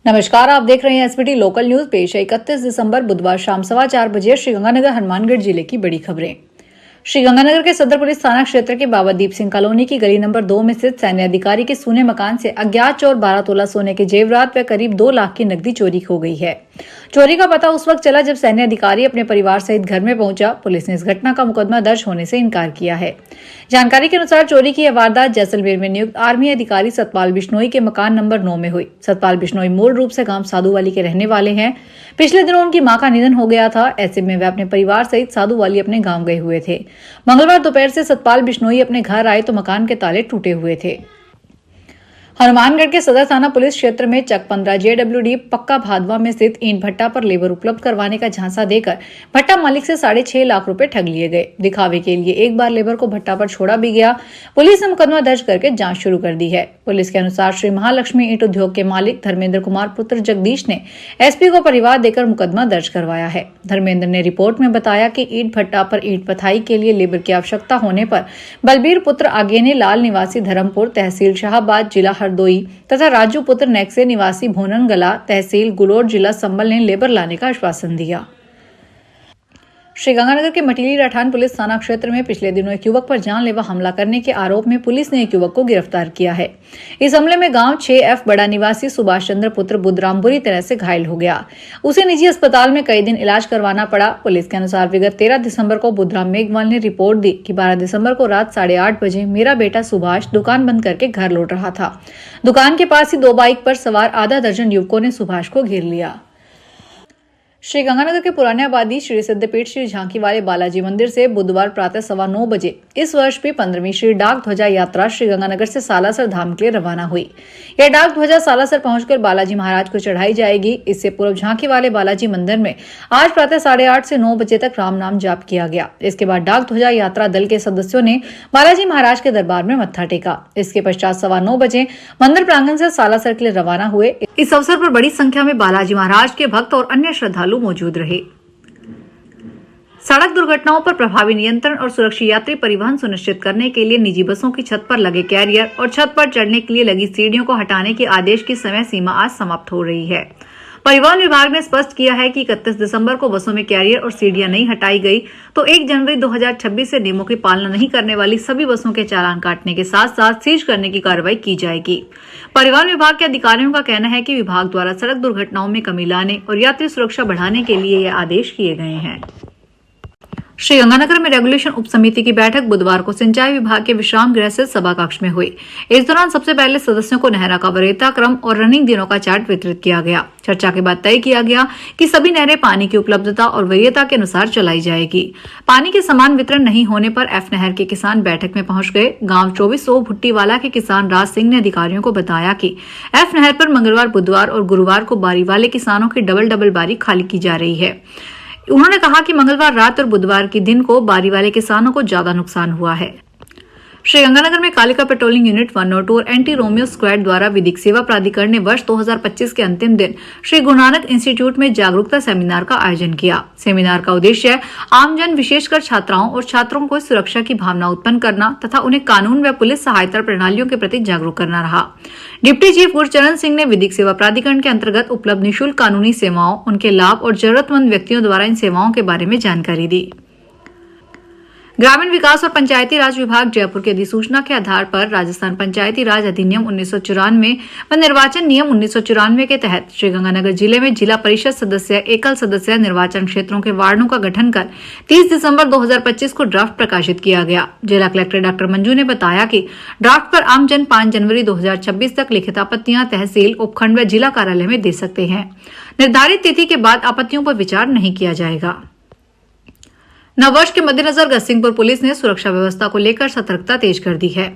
नमस्कार, आप देख रहे हैं एसबीटी लोकल न्यूज। पेश है 31 दिसंबर बुधवार शाम 4:15 बजे श्रीगंगानगर हनुमानगढ़ जिले की बड़ी खबरें। श्रीगंगानगर के सदर पुलिस थाना क्षेत्र के बाबा दीप सिंह कॉलोनी की गली नंबर 2 में स्थित सैन्य अधिकारी के सूने मकान से अज्ञात चोर 12 तोला सोने के जेवरात व करीब 2 लाख की नकदी चोरी हो गई है। चोरी का पता उस वक्त चला जब सैन्य अधिकारी अपने परिवार सहित घर में पहुंचा। पुलिस ने इस घटना का मुकदमा दर्ज होने से इनकार किया है। जानकारी के अनुसार चोरी की यह वारदात जैसलमेर में नियुक्त आर्मी अधिकारी सतपाल बिश्नोई के मकान नंबर 9 में हुई। सतपाल बिश्नोई मूल रूप से गांव साधुवाली के रहने वाले हैं। पिछले दिनों उनकी मां का निधन हो गया था। ऐसे में वे अपने परिवार सहित साधुवाली अपने गांव गए हुए थे। मंगलवार दोपहर से सतपाल बिश्नोई अपने घर आए तो मकान के ताले टूटे हुए थे। हनुमानगढ़ के सदर थाना पुलिस क्षेत्र में चक 15 JWD पक्का भादवा में स्थित ईंट भट्टा पर लेबर उपलब्ध करवाने का झांसा देकर भट्टा मालिक से 6.5 लाख रुपए ठग लिए गए। दिखावे के लिए एक बार लेबर को भट्टा पर छोड़ा भी गया। पुलिस ने मुकदमा दर्ज करके जांच शुरू कर दी है। पुलिस के अनुसार श्री महालक्ष्मी ईंट उद्योग के मालिक धर्मेंद्र कुमार पुत्र जगदीश ने SP को परिवार देकर मुकदमा दर्ज करवाया है। धर्मेंद्र ने रिपोर्ट में बताया कि ईंट भट्टा पर ईंट पथाई के लिए लेबर की आवश्यकता होने पर बलबीर पुत्र आगेने लाल निवासी धर्मपुर तहसील शाहबाद जिला हरदोई तथा राजू पुत्र नेक्से निवासी भोननगला तहसील गुलोर जिला संबल ने लेबर लाने का आश्वासन दिया। श्रीगंगानगर के मटीली राठान पुलिस थाना क्षेत्र में पिछले दिनों एक युवक पर जानलेवा हमला करने के आरोप में पुलिस ने एक युवक को गिरफ्तार किया है। इस हमले में गांव 6F बड़ा निवासी सुभाष चंद्र पुत्र बुद्धराम बुरी तरह से घायल हो गया। उसे निजी अस्पताल में कई दिन इलाज करवाना पड़ा। पुलिस के अनुसार विगत 13 दिसंबर को बुद्धराम मेघवाल ने रिपोर्ट दी कि 12 दिसंबर को रात 8:30 बजे मेरा बेटा सुभाष दुकान बंद करके घर लौट रहा था। दुकान के पास ही 2 बाइक पर सवार आधा दर्जन युवकों ने सुभाष को घेर लिया। श्रीगंगानगर के पुराने आबादी श्री सिद्धपीठ श्री झांकी वाले बालाजी मंदिर से बुधवार प्रातः 9:15 बजे इस वर्ष भी 15वीं श्री डाक ध्वजा यात्रा श्रीगंगानगर से सालासर धाम के लिए रवाना हुई। यह डाक ध्वजा सालासर पहुंचकर बालाजी महाराज को चढ़ाई जाएगी। इससे पूर्व झांकी वाले बालाजी मंदिर में आज प्रातः 8:30 से 9 बजे तक राम नाम जाप किया गया। इसके बाद डाक ध्वजा यात्रा दल के सदस्यों ने बालाजी महाराज के दरबार में मत्था टेका। इसके पश्चात 9:15 बजे मंदिर प्रांगण से सालासर के लिए रवाना हुए। इस अवसर पर बड़ी संख्या में बालाजी महाराज के भक्त और अन्य श्रद्धालु मौजूद रहे। सड़क दुर्घटनाओं पर प्रभावी नियंत्रण और सुरक्षित यात्री परिवहन सुनिश्चित करने के लिए निजी बसों की छत पर लगे कैरियर और छत पर चढ़ने के लिए लगी सीढ़ियों को हटाने के आदेश की समय सीमा आज समाप्त हो रही है। परिवहन विभाग ने स्पष्ट किया है कि 31 दिसंबर को बसों में कैरियर और सीढ़ियां नहीं हटाई गई तो 1 जनवरी 2026 से नियमों की पालना नहीं करने वाली सभी बसों के चालान काटने के साथ साथ सीज करने की कार्रवाई की जाएगी। परिवहन विभाग के अधिकारियों का कहना है कि विभाग द्वारा सड़क दुर्घटनाओं में कमी लाने और यात्री सुरक्षा बढ़ाने के लिए ये आदेश किए गए हैं। श्रीगंगानगर में रेगुलेशन उप समिति की बैठक बुधवार को सिंचाई विभाग के विश्राम गृह स्थित सभा कक्ष में हुई। इस दौरान सबसे पहले सदस्यों को नहरों का वरीयता क्रम और रनिंग दिनों का चार्ट वितरित किया गया। चर्चा के बाद तय किया गया कि सभी नहरें पानी की उपलब्धता और वरीयता के अनुसार चलाई जाएगी। पानी के समान वितरण नहीं होने पर F नहर के किसान बैठक में पहुंच गए। गांव 2400 भुट्टीवाला के किसान राज सिंह ने अधिकारियों को बताया कि F नहर पर मंगलवार, बुधवार और गुरुवार को बारी वाले किसानों की डबल बारी खाली की जा रही है। उन्होंने कहा कि मंगलवार रात और बुधवार के दिन को बारी वाले किसानों को ज्यादा नुकसान हुआ है। श्रीगंगानगर में कालिका पेट्रोलिंग यूनिट 102 और एंटी रोमियो स्क्वाड द्वारा विधिक सेवा प्राधिकरण ने वर्ष 2025 के अंतिम दिन श्री गुरु नानक इंस्टीट्यूट में जागरूकता सेमिनार का आयोजन किया। सेमिनार का उद्देश्य आमजन विशेषकर छात्राओं और छात्रों को सुरक्षा की भावना उत्पन्न करना तथा उन्हें कानून व पुलिस सहायता प्रणालियों के प्रति जागरूक करना रहा। डिप्टी चीफ गुरचरण सिंह ने विधिक सेवा प्राधिकरण के अंतर्गत उपलब्ध निःशुल्क कानूनी सेवाओं, उनके लाभ और जरूरतमंद व्यक्तियों द्वारा इन सेवाओं के बारे में जानकारी दी। ग्रामीण विकास और पंचायती राज विभाग जयपुर की अधिसूचना के आधार पर राजस्थान पंचायती राज अधिनियम 1994 व निर्वाचन नियम 1994 के तहत श्रीगंगानगर जिले में जिला परिषद सदस्य, एकल सदस्य निर्वाचन क्षेत्रों के वार्डों का गठन कर 30 दिसंबर 2025 को ड्राफ्ट प्रकाशित किया गया। जिला कलेक्टर डॉक्टर मंजू ने बताया कि ड्राफ्ट पर आमजन 5 जनवरी 2026 तक लिखित आपत्तियां तहसील, उपखंड व जिला कार्यालय में दे सकते हैं। निर्धारित तिथि के बाद आपत्तियों पर विचार नहीं किया जाएगा। नववर्ष के मद्देनजर गजसिंहपुर पुलिस ने सुरक्षा व्यवस्था को लेकर सतर्कता तेज कर दी है।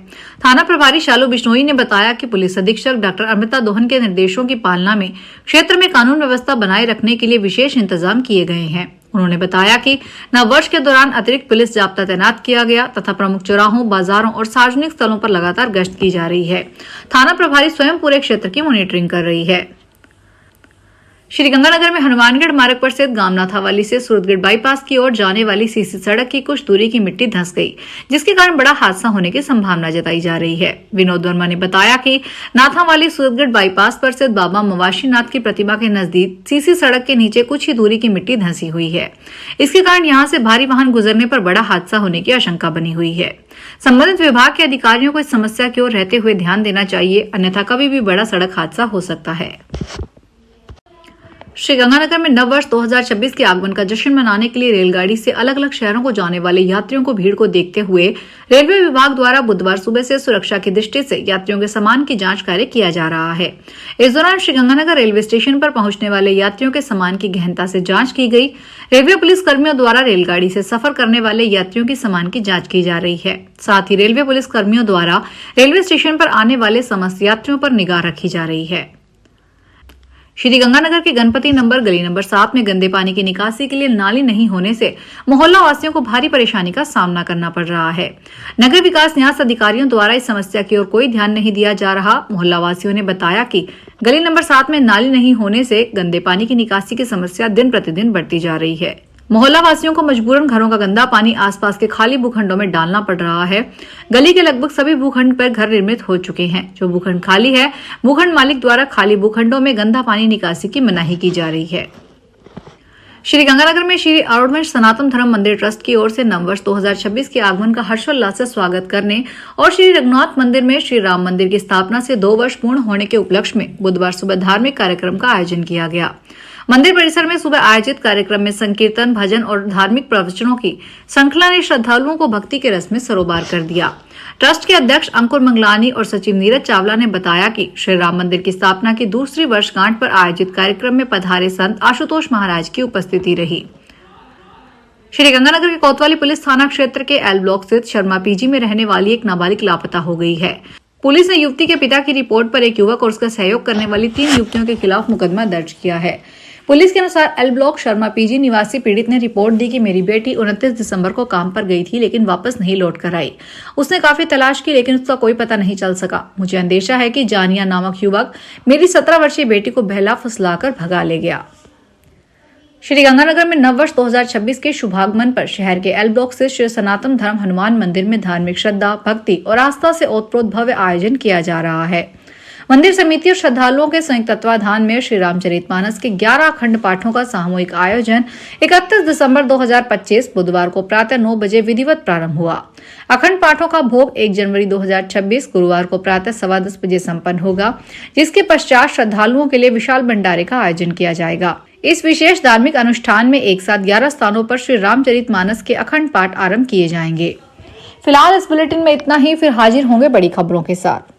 थाना प्रभारी शालू बिश्नोई ने बताया कि पुलिस अधीक्षक डॉक्टर अमृता दोहन के निर्देशों की पालना में क्षेत्र में कानून व्यवस्था बनाए रखने के लिए विशेष इंतजाम किए गए हैं। उन्होंने बताया कि नववर्ष के दौरान अतिरिक्त पुलिस जाब्ता तैनात किया गया तथा प्रमुख चौराहों, बाजारों और सार्वजनिक स्थलों पर लगातार गश्त की जा रही है। थाना प्रभारी स्वयं पूरे क्षेत्र की मॉनिटरिंग कर रही है। श्रीगंगानगर में हनुमानगढ़ मार्ग पर स्थित गामनाथावाली से सूरतगढ़ बाईपास की ओर जाने वाली सीसी सड़क की कुछ दूरी की मिट्टी धंस गई, जिसके कारण बड़ा हादसा होने की संभावना जताई जा रही है। विनोद वर्मा ने बताया कि नाथावाली सूरतगढ़ बाईपास पर स्थित बाबा मवाशी नाथ की प्रतिमा के नजदीक सीसी सड़क के नीचे कुछ ही दूरी की मिट्टी धंसी हुई है। इसके कारण यहां से भारी वाहन गुजरने पर बड़ा हादसा होने की आशंका बनी हुई है। संबंधित विभाग के अधिकारियों को इस समस्या की ओर रहते हुए ध्यान देना चाहिए, अन्यथा कभी भी बड़ा सड़क हादसा हो सकता है। श्रीगंगानगर में नव वर्ष 2026 के आगमन का जश्न मनाने के लिए रेलगाड़ी से अलग अलग शहरों को जाने वाले यात्रियों को भीड़ को देखते हुए रेलवे विभाग द्वारा बुधवार सुबह से सुरक्षा की दृष्टि से यात्रियों के सामान की जांच कार्य किया जा रहा है। इस दौरान श्रीगंगानगर रेलवे स्टेशन पर पहुंचने वाले यात्रियों के सामान की गहनता से जांच की गई। रेलवे पुलिस कर्मियों द्वारा रेलगाड़ी से सफर करने वाले यात्रियों की सामान की जाँच की जा रही है। साथ ही रेलवे पुलिस कर्मियों द्वारा रेलवे स्टेशन पर आने वाले समस्त यात्रियों पर निगाह रखी जा रही है। श्रीगंगानगर के गणपति नंबर गली नंबर 7 में गंदे पानी की निकासी के लिए नाली नहीं होने से मोहल्ला वासियों को भारी परेशानी का सामना करना पड़ रहा है। नगर विकास न्यास अधिकारियों द्वारा इस समस्या की ओर कोई ध्यान नहीं दिया जा रहा। मोहल्ला वासियों ने बताया कि गली नंबर 7 में नाली नहीं होने से गंदे पानी की निकासी की समस्या दिन प्रतिदिन बढ़ती जा रही है। मोहल्ला वासियों को मजबूरन घरों का गंदा पानी आसपास के खाली भूखंडों में डालना पड़ रहा है। गली के लगभग सभी भूखंड पर घर निर्मित हो चुके हैं। जो भूखंड खाली है, भूखंड मालिक द्वारा खाली भूखंडों में गंदा पानी निकासी की मनाही की जा रही है। श्रीगंगानगर में श्री आरूढ़वंश सनातन धर्म मंदिर ट्रस्ट की ओर से नववर्ष 2026 के आगमन का हर्षोल्लास से स्वागत करने और श्री रघुनाथ मंदिर में श्री राम मंदिर की स्थापना से 2 वर्ष पूर्ण होने के उपलक्ष्य में बुधवार सुबह धार्मिक कार्यक्रम का आयोजन किया गया। मंदिर परिसर में सुबह आयोजित कार्यक्रम में संकीर्तन, भजन और धार्मिक प्रवचनों की श्रृंखला ने श्रद्धालुओं को भक्ति के रस में सरोबार कर दिया। ट्रस्ट के अध्यक्ष अंकुर मंगलानी और सचिव नीरज चावला ने बताया कि श्री राम मंदिर की स्थापना की दूसरी वर्षगांठ पर आयोजित कार्यक्रम में पधारे संत आशुतोष महाराज की उपस्थिति रही। श्रीगंगानगर के कोतवाली पुलिस थाना क्षेत्र के एल ब्लॉक स्थित शर्मा पीजी में रहने वाली एक नाबालिग लापता हो गई है। पुलिस ने युवती के पिता की रिपोर्ट पर एक युवक और उसका सहयोग करने वाली 3 युवतियों के खिलाफ मुकदमा दर्ज किया है। पुलिस के अनुसार एल ब्लॉक शर्मा पीजी निवासी पीड़ित ने रिपोर्ट दी कि मेरी बेटी 29 दिसंबर को काम पर गई थी, लेकिन वापस नहीं लौट कर आई। उसने काफी तलाश की, लेकिन उसका कोई पता नहीं चल सका। मुझे अंदेशा है कि जानिया नामक युवक मेरी 17 वर्षीय बेटी को बहला फुसलाकर भगा ले गया। श्रीगंगानगर में नववर्ष 2026 के शुभागमन पर शहर के एल ब्लॉक से श्री सनातन धर्म हनुमान मंदिर में धार्मिक श्रद्धा, भक्ति और आस्था से ओतप्रोत भव्य आयोजन किया जा रहा है। मंदिर समिति और श्रद्धालुओं के संयुक्त तत्वाधान में श्री रामचरितमानस के 11 अखंड पाठों का सामूहिक आयोजन 31 दिसंबर 2025 बुधवार को प्रातः 9 बजे विधिवत प्रारंभ हुआ। अखंड पाठों का भोग 1 जनवरी 2026 गुरुवार को प्रातः 10:15 बजे संपन्न होगा, जिसके पश्चात श्रद्धालुओं के लिए विशाल भंडारे का आयोजन किया जाएगा। इस विशेष धार्मिक अनुष्ठान में एक साथ 11 स्थानों पर श्री रामचरितमानस के अखंड पाठ आरंभ किए जाएंगे। फिलहाल इस बुलेटिन में इतना ही, फिर हाजिर होंगे बड़ी खबरों के साथ।